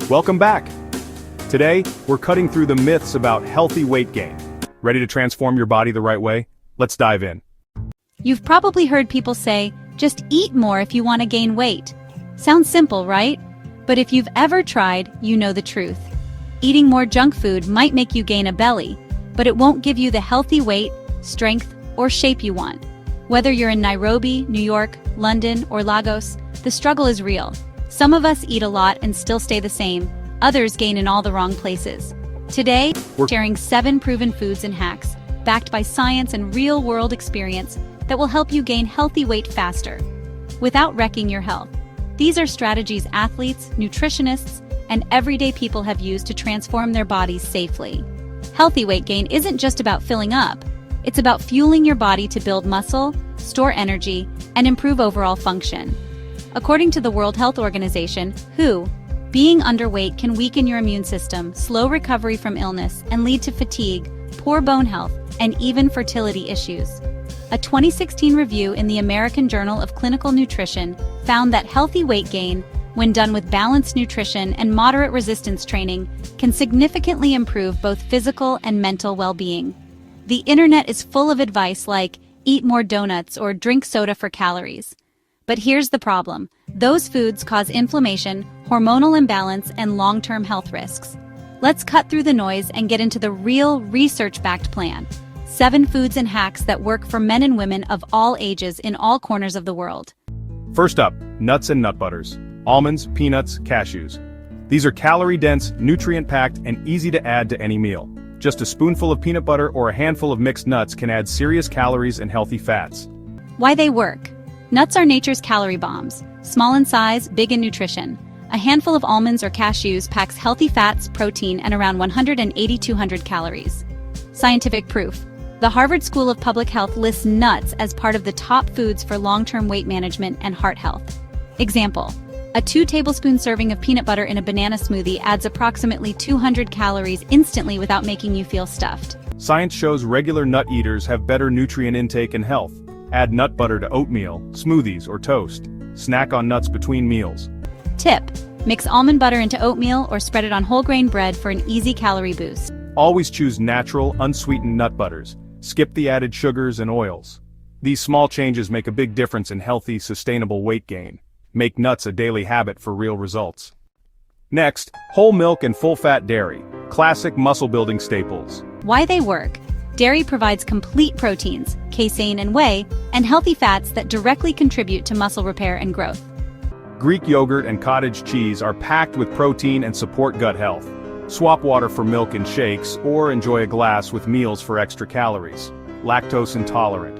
Welcome back! Today, we're cutting through the myths about healthy weight gain. Ready to transform your body the right way? Let's dive in. You've probably heard people say, just eat more if you want to gain weight. Sounds simple, right? But if you've ever tried, you know the truth. Eating more junk food might make you gain a belly, but it won't give you the healthy weight, strength, or shape you want. Whether you're in Nairobi, New York, London, or Lagos, the struggle is real. Some of us eat a lot and still stay the same, others gain in all the wrong places. Today, we're sharing 7 proven foods and hacks, backed by science and real-world experience, that will help you gain healthy weight faster, without wrecking your health. These are strategies athletes, nutritionists, and everyday people have used to transform their bodies safely. Healthy weight gain isn't just about filling up, it's about fueling your body to build muscle, store energy, and improve overall function. According to the World Health Organization, WHO, being underweight can weaken your immune system, slow recovery from illness, and lead to fatigue, poor bone health, and even fertility issues. A 2016 review in the American Journal of Clinical Nutrition found that healthy weight gain, when done with balanced nutrition and moderate resistance training, can significantly improve both physical and mental well-being. The internet is full of advice like, eat more donuts or drink soda for calories. But here's the problem. Those foods cause inflammation, hormonal imbalance, and long-term health risks. Let's cut through the noise and get into the real, research-backed plan. 7 foods and hacks that work for men and women of all ages in all corners of the world. First up, nuts and nut butters. Almonds, peanuts, cashews. These are calorie-dense, nutrient-packed, and easy to add to any meal. Just a spoonful of peanut butter or a handful of mixed nuts can add serious calories and healthy fats. Why they work. Nuts are nature's calorie bombs, small in size, big in nutrition. A handful of almonds or cashews packs healthy fats, protein, and around 180-200 calories. Scientific proof. The Harvard School of Public Health lists nuts as part of the top foods for long-term weight management and heart health. Example. A 2-tablespoon serving of peanut butter in a banana smoothie adds approximately 200 calories instantly without making you feel stuffed. Science shows regular nut eaters have better nutrient intake and health. Add nut butter to oatmeal, smoothies, or toast. Snack on nuts between meals. Tip. Mix almond butter into oatmeal or spread it on whole grain bread for an easy calorie boost. Always choose natural, unsweetened nut butters. Skip the added sugars and oils. These small changes make a big difference in healthy, sustainable weight gain. Make nuts a daily habit for real results. Next, whole milk and full-fat dairy. Classic muscle-building staples. Why they work. Dairy provides complete proteins, casein and whey, and healthy fats that directly contribute to muscle repair and growth. Greek yogurt and cottage cheese are packed with protein and support gut health. Swap water for milk in shakes, or enjoy a glass with meals for extra calories. Lactose intolerant.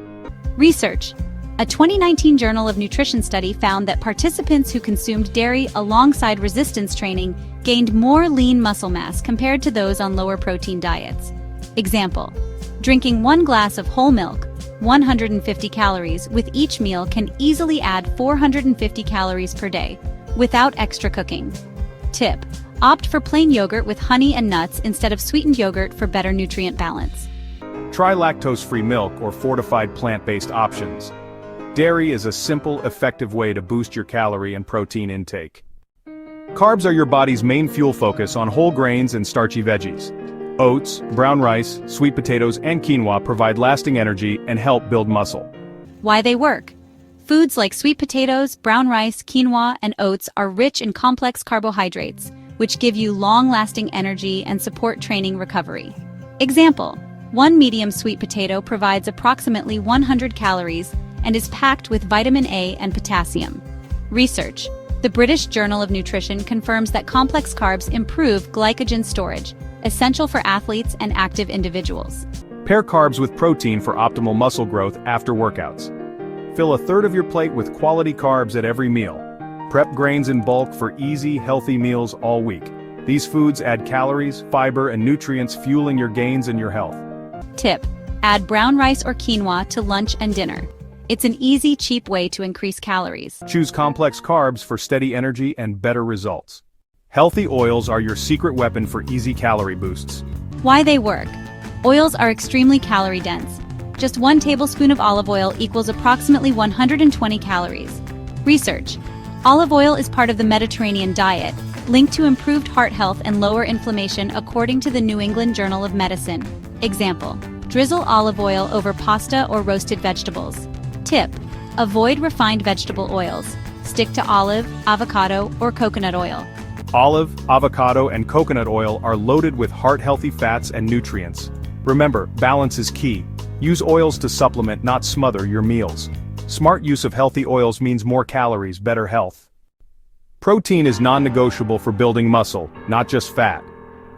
Research. A 2019 Journal of Nutrition study found that participants who consumed dairy alongside resistance training gained more lean muscle mass compared to those on lower protein diets. Example. Drinking 1 glass of whole milk, 150 calories, with each meal can easily add 450 calories per day, without extra cooking. Tip. Opt for plain yogurt with honey and nuts instead of sweetened yogurt for better nutrient balance. Try lactose-free milk or fortified plant-based options. Dairy is a simple, effective way to boost your calorie and protein intake. Carbs are your body's main fuel focus on whole grains and starchy veggies. Oats, brown rice, sweet potatoes, and quinoa provide lasting energy and help build muscle. Why they work. Foods like sweet potatoes, brown rice, quinoa, and oats are rich in complex carbohydrates, which give you long-lasting energy and support training recovery. Example. 1 medium sweet potato provides approximately 100 calories and is packed with vitamin A and potassium. Research. The British Journal of Nutrition confirms that complex carbs improve glycogen storage, essential for athletes and active individuals. Pair carbs with protein for optimal muscle growth after workouts. Fill a third of your plate with quality carbs at every meal. Prep grains in bulk for easy, healthy meals all week. These foods add calories, fiber, and nutrients, fueling your gains and your health. Tip. Add brown rice or quinoa to lunch and dinner. It's an easy, cheap way to increase calories. Choose complex carbs for steady energy and better results. Healthy oils are your secret weapon for easy calorie boosts. Why they work. Oils are extremely calorie dense. Just 1 tablespoon of olive oil equals approximately 120 calories. Research. Olive oil is part of the Mediterranean diet, linked to improved heart health and lower inflammation according to the New England Journal of Medicine. Example: drizzle olive oil over pasta or roasted vegetables. Tip: avoid refined vegetable oils. Stick to olive, avocado, or coconut oil. Olive, avocado, and coconut oil are loaded with heart-healthy fats and nutrients. Remember, balance is key. Use oils to supplement, not smother, your meals. Smart use of healthy oils means more calories, better health. Protein is non-negotiable for building muscle, not just fat.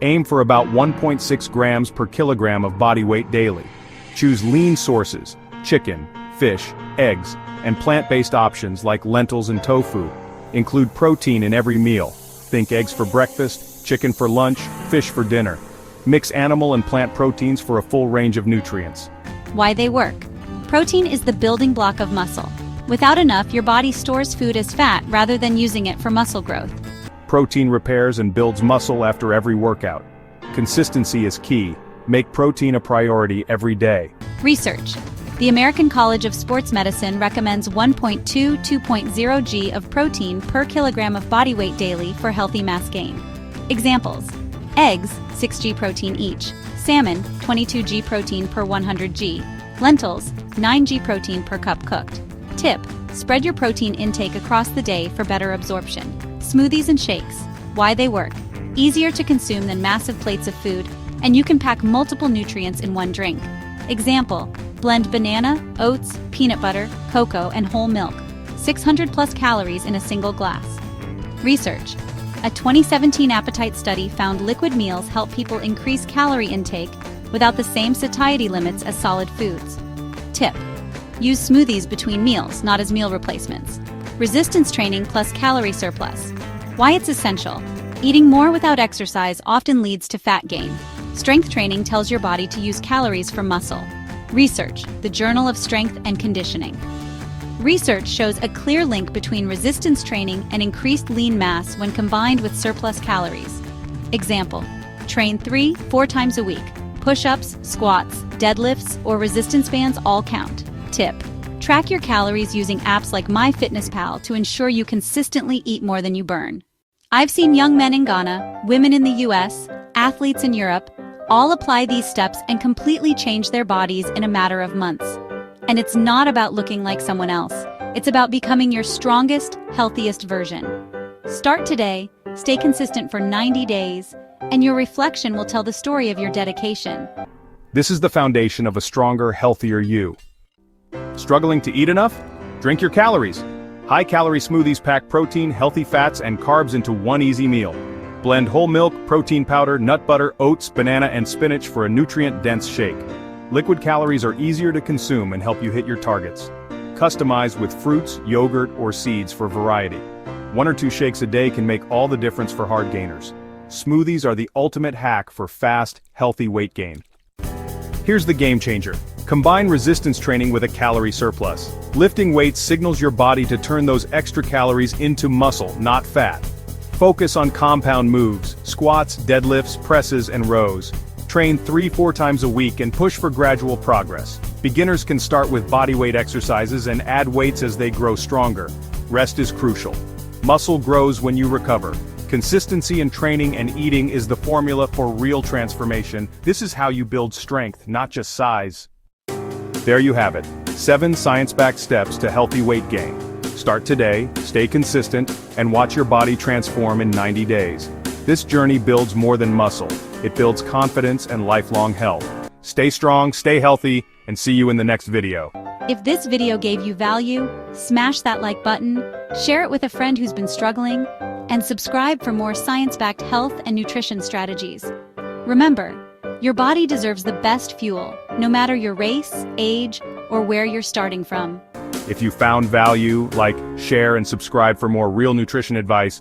Aim for about 1.6 grams per kilogram of body weight daily. Choose lean sources: chicken, fish, eggs, and plant-based options like lentils and tofu. Include protein in every meal. Think eggs for breakfast, chicken for lunch, fish for dinner. Mix animal and plant proteins for a full range of nutrients. Why they work. Protein is the building block of muscle. Without enough, your body stores food as fat rather than using it for muscle growth. Protein repairs and builds muscle after every workout. Consistency is key. Make protein a priority every day. Research. The American College of Sports Medicine recommends 1.2-2.0 g of protein per kilogram of body weight daily for healthy mass gain. Examples: eggs, 6 g protein each; salmon, 22 g protein per 100 g; lentils, 9 g protein per cup cooked. Tip: spread your protein intake across the day for better absorption. Smoothies and shakes. Why they work. Easier to consume than massive plates of food, and you can pack multiple nutrients in one drink. Example: blend banana, oats, peanut butter, cocoa, and whole milk. 600 plus calories in a single glass. Research. A 2017 appetite study found liquid meals help people increase calorie intake without the same satiety limits as solid foods. Tip: use smoothies between meals, not as meal replacements. Resistance training plus calorie surplus. Why it's essential. Eating more without exercise often leads to fat gain. Strength training tells your body to use calories for muscle. Research, the Journal of Strength and Conditioning. Research shows a clear link between resistance training and increased lean mass when combined with surplus calories. Example: train 3-4 times a week. Push-ups, squats, deadlifts, or resistance bands all count. Tip: track your calories using apps like MyFitnessPal to ensure you consistently eat more than you burn. I've seen young men in Ghana, women in the US, athletes in Europe, all apply these steps and completely change their bodies in a matter of months. And it's not about looking like someone else. It's about becoming your strongest, healthiest version. Start today, stay consistent for 90 days, and your reflection will tell the story of your dedication. This is the foundation of a stronger, healthier you. Struggling to eat enough? Drink your calories. High-calorie smoothies pack protein, healthy fats, and carbs into one easy meal. Blend whole milk, protein powder, nut butter, oats, banana, and spinach for a nutrient-dense shake. Liquid calories are easier to consume and help you hit your targets. Customize with fruits, yogurt, or seeds for variety. 1 or 2 shakes a day can make all the difference for hard gainers. Smoothies are the ultimate hack for fast, healthy weight gain. Here's the game changer. Combine resistance training with a calorie surplus. Lifting weights signals your body to turn those extra calories into muscle, not fat. Focus on compound moves: squats, deadlifts, presses, and rows. Train 3-4 times a week and push for gradual progress. Beginners can start with bodyweight exercises and add weights as they grow stronger. Rest is crucial. Muscle grows when you recover. Consistency in training and eating is the formula for real transformation. This is how you build strength, not just size. There you have it. 7 science-backed steps to healthy weight gain. Start today, stay consistent, and watch your body transform in 90 days. This journey builds more than muscle. It builds confidence and lifelong health. Stay strong, stay healthy, and see you in the next video. If this video gave you value, smash that like button, share it with a friend who's been struggling, and subscribe for more science-backed health and nutrition strategies. Remember, your body deserves the best fuel, no matter your race, age, or where you're starting from. If you found value, like, share, and subscribe for more real nutrition advice.